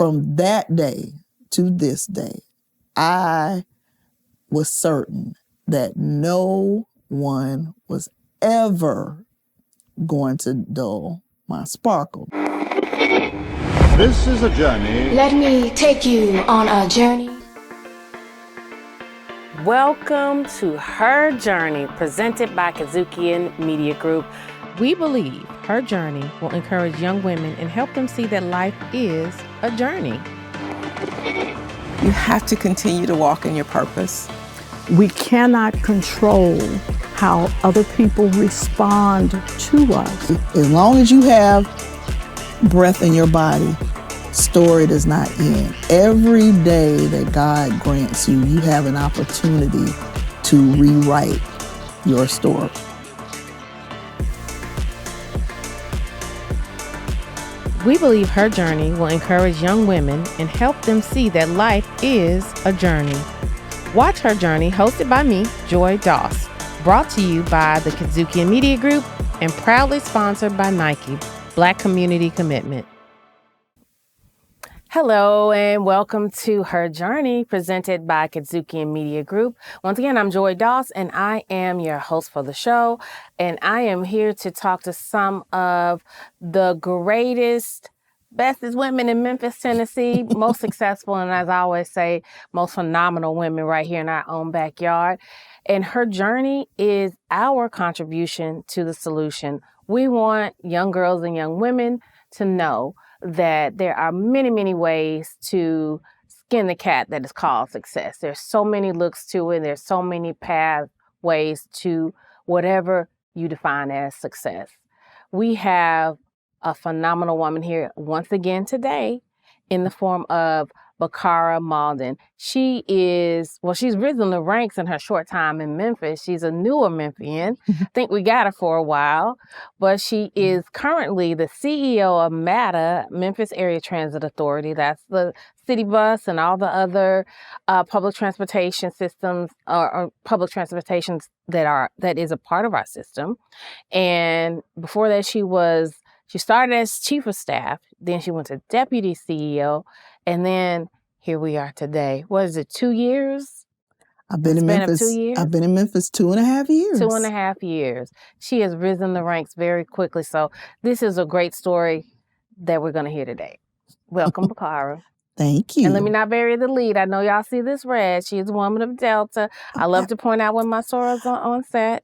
from that day to this day, I was certain that no one was ever going to dull my sparkle. This is a journey. Let me take you on a journey. Welcome to Her Journey, presented by Kazukian Media Group. We believe Her Journey will encourage young women and help them see that life is a journey. You have to continue to walk in your purpose. We cannot control how other people respond to us. As long as you have breath in your body, story does not end. Every day that God grants you, you have an opportunity to rewrite your story. We believe Her Journey will encourage young women and help them see that life is a journey. Watch Her Journey, hosted by me, Joy Doss, brought to you by the Kazukian Media Group and proudly sponsored by Nike, Black Community Commitment. Hello and welcome to Her Journey, presented by Kazukian Media Group. Once again, I'm Joy Doss and I am your host for the show. And I am here to talk to some of the greatest, bestest women in Memphis, Tennessee, most successful, and as I always say, most phenomenal women right here in our own backyard. And Her Journey is our contribution to the solution. We want young girls and young women to know that there are many, many ways to skin the cat that is called success. There's so many looks to it. There's so many pathways to whatever you define as success. We have a phenomenal woman here once again today in the form of Bacarra Mauldin. She's risen the ranks in her short time in Memphis. She's a newer Memphian. I think we got her for a while, but she is currently the CEO of MATA, Memphis Area Transit Authority. That's the city bus and all the other public transportation systems or public transportations that is a part of our system. And before that, she started as chief of staff, then she went to deputy CEO, and then here we are today. What is it, 2 years? I've been in Memphis 2 years? I've been in Memphis 2.5 years. 2.5 years. She has risen the ranks very quickly. So this is a great story that we're going to hear today. Welcome, Bacarra. Thank you. And let me not bury the lead. I know y'all see this red. She is a woman of Delta. I love to point out when my sorors are on set.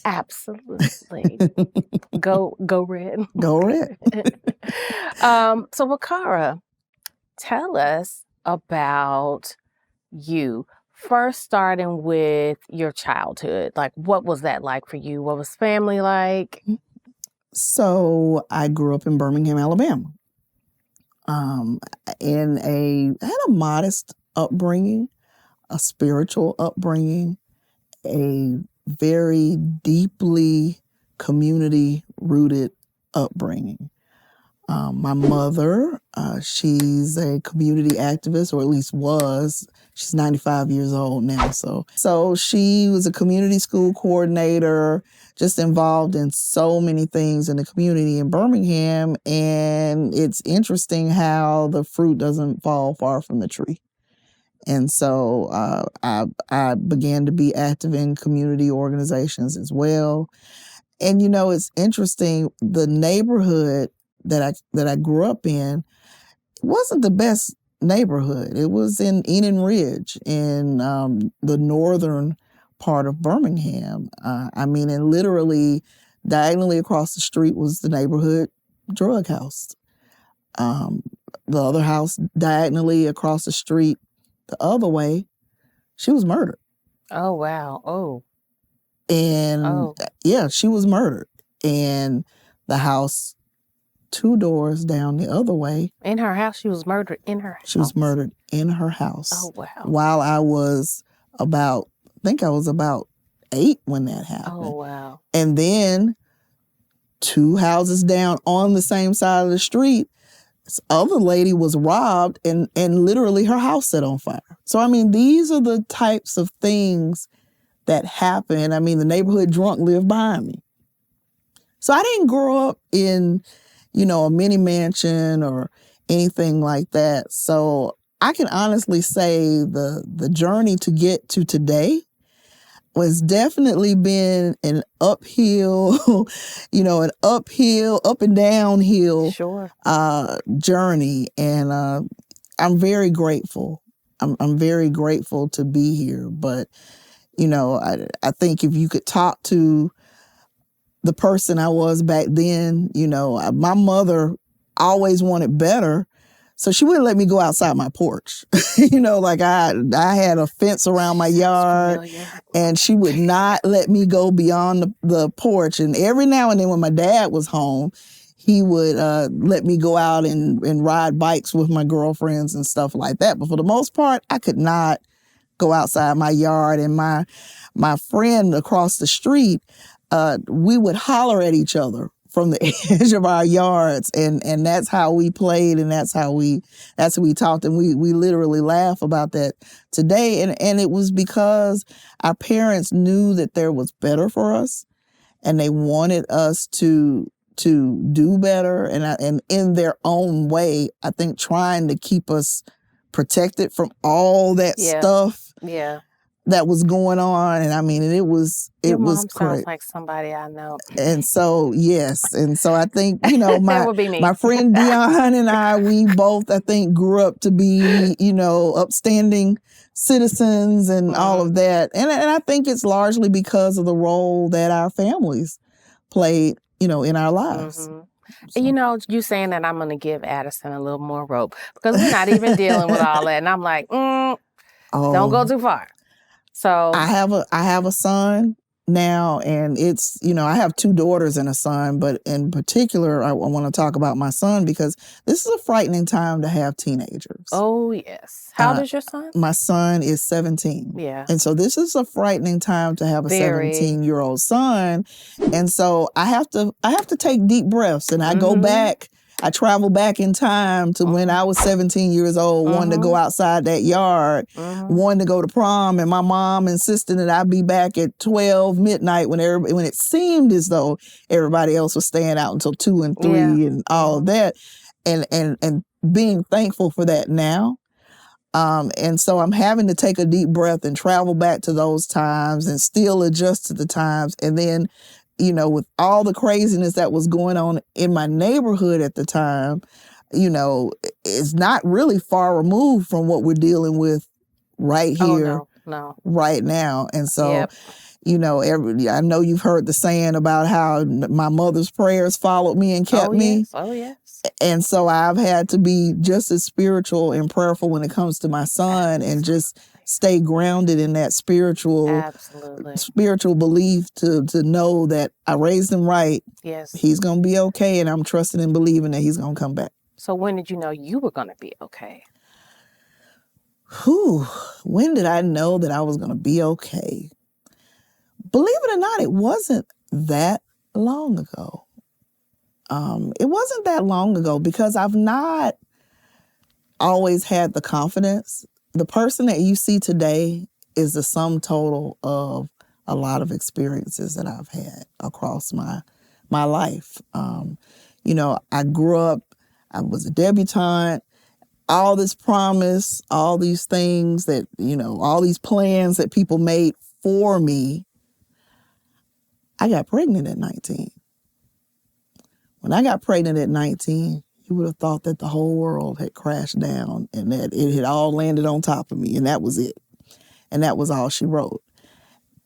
Absolutely. Go red. Go red. So Bacarra, tell us about you. First, starting with your childhood. Like, what was that like for you? What was family like? So I grew up in Birmingham, Alabama. I had a modest upbringing, a spiritual upbringing, a very deeply community-rooted upbringing. My mother, she's a community activist, or at least was. She's 95 years old now. So she was a community school coordinator, just involved in so many things in the community in Birmingham. And it's interesting how the fruit doesn't fall far from the tree. And so I began to be active in community organizations as well. And, you know, it's interesting, the neighborhood that I grew up in wasn't the best neighborhood. It was in Enon Ridge in the northern part of Birmingham. And literally diagonally across the street was the neighborhood drug house. The other house diagonally across the street the other way, she was murdered. Oh, wow. Oh. And yeah, she was murdered. And the house 2 doors down the other way. In her house? She was murdered in her house? She was murdered in her house. Oh, wow. While I was about 8 when that happened. Oh, wow. And then 2 houses down on the same side of the street, this other lady was robbed and literally her house set on fire. So, these are the types of things that happen. The neighborhood drunk lived behind me. So I didn't grow up in, a mini mansion or anything like that. So I can honestly say the journey to get to today was definitely been an uphill, up and downhill Sure. journey. And I'm very grateful. I'm very grateful to be here. But, I think if you could talk to the person I was back then, my mother always wanted better. So she wouldn't let me go outside my porch. Like I had a fence around my yard, and she would not let me go beyond the porch. And every now and then when my dad was home, he would let me go out and ride bikes with my girlfriends and stuff like that. But for the most part, I could not go outside my yard. And my friend across the street, we would holler at each other from the edge of our yards, and that's how we played, and that's how we talked, and we literally laugh about that today. And it was because our parents knew that there was better for us, and they wanted us to do better, and in their own way, I think trying to keep us protected from all that stuff. Yeah. That was going on, and I mean, it was Your mom was sounds great. like somebody I know. And so yes, and so I think That would be me. my friend Dion and I, we both I think grew up to be upstanding citizens and all of that, and I think it's largely because of the role that our families played in our lives. Mm-hmm. So. You saying that, I'm going to give Addison a little more rope because we're not even dealing with all that, and I'm like, don't go too far. So I have a son now, and it's, I have 2 daughters and a son, but in particular, I want to talk about my son because this is a frightening time to have teenagers. Oh, yes. How old is your son? My son is 17. Yeah. And so this is a frightening time to have a 17-year-old son. And so I have to take deep breaths, and I go back. I travel back in time to when I was 17 years old, wanted to go outside that yard, wanted to go to prom, and my mom insisted that I be back at 12 midnight when it seemed as though everybody else was staying out until 2 and 3 and all of that, and being thankful for that now. And so I'm having to take a deep breath and travel back to those times and still adjust to the times, and then with all the craziness that was going on in my neighborhood at the time, it's not really far removed from what we're dealing with right here, right now. And so, I know you've heard the saying about how my mother's prayers followed me and kept me. Oh, yes. And so I've had to be just as spiritual and prayerful when it comes to my son, and just stay grounded in that spiritual belief to know that I raised him right. Yes. He's going to be okay, and I'm trusting and believing that he's going to come back. So when did you know you were going to be okay? When did I know that I was going to be okay? Believe it or not, it wasn't that long ago. It wasn't that long ago because I've not always had the confidence. The person that you see today is the sum total of a lot of experiences that I've had across my life. I grew up, I was a debutante, all this promise, all these things that, all these plans that people made for me. I got pregnant at 19. When I got pregnant at 19, you would have thought that the whole world had crashed down and that it had all landed on top of me, and that was it. And that was all she wrote.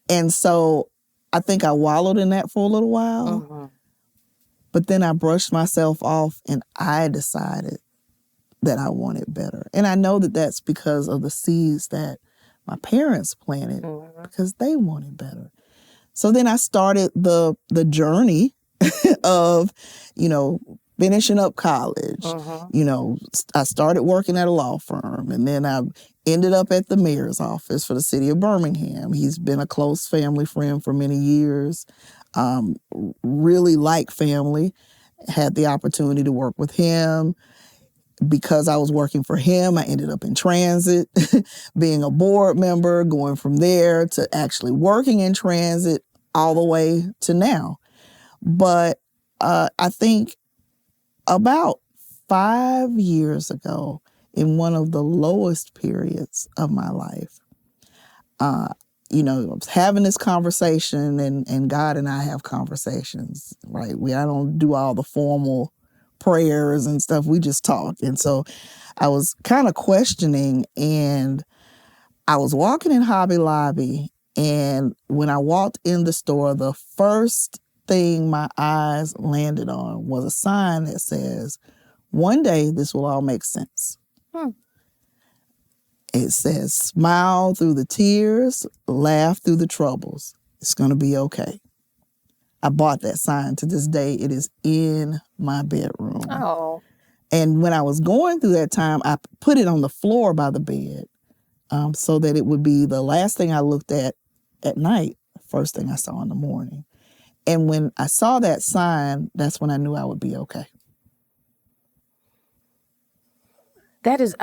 And so I think I wallowed in that for a little while, but then I brushed myself off, and I decided that I wanted better. And I know that that's because of the seeds that my parents planted, because they wanted better. So then I started the journey of, finishing up college. I started working at a law firm, and then I ended up at the mayor's office for the city of Birmingham. He's been a close family friend for many years. Really like family. Had the opportunity to work with him. Because I was working for him, I ended up in transit, being a board member, going from there to actually working in transit all the way to now. But I think about 5 years ago, in one of the lowest periods of my life, I was having this conversation, and God and I have conversations, right? I don't do all the formal prayers and stuff. We just talk. And so I was kind of questioning, and I was walking in Hobby Lobby, and when I walked in the store, the first thing my eyes landed on was a sign that says, "One day this will all make sense." It says, "Smile through the tears, laugh through the troubles. It's going to be okay." I bought that sign. To this day, it is in my bedroom. Oh. And when I was going through that time, I put it on the floor by the bed so that it would be the last thing I looked at night, first thing I saw in the morning. And when I saw that sign, that's when I knew I would be okay. That is,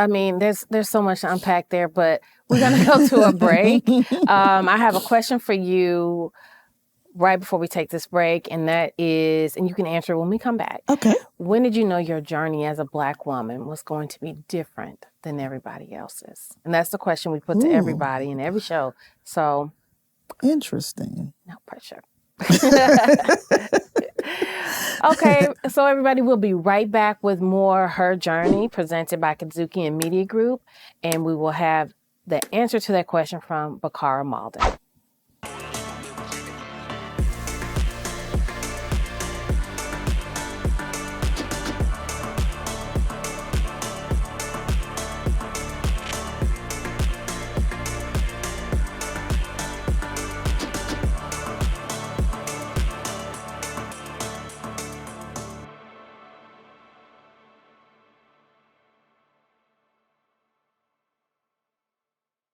there's so much to unpack there, but we're going to go to a break. I have a question for you right before we take this break, and that is, and you can answer when we come back. Okay. When did you know your journey as a Black woman was going to be different than everybody else's? And that's the question we put to everybody in every show. So. Interesting. No pressure. Okay, so everybody, we'll be right back with more Her Journey presented by Kazuki and Media Group, and we will have the answer to that question from Bacarra Mauldin.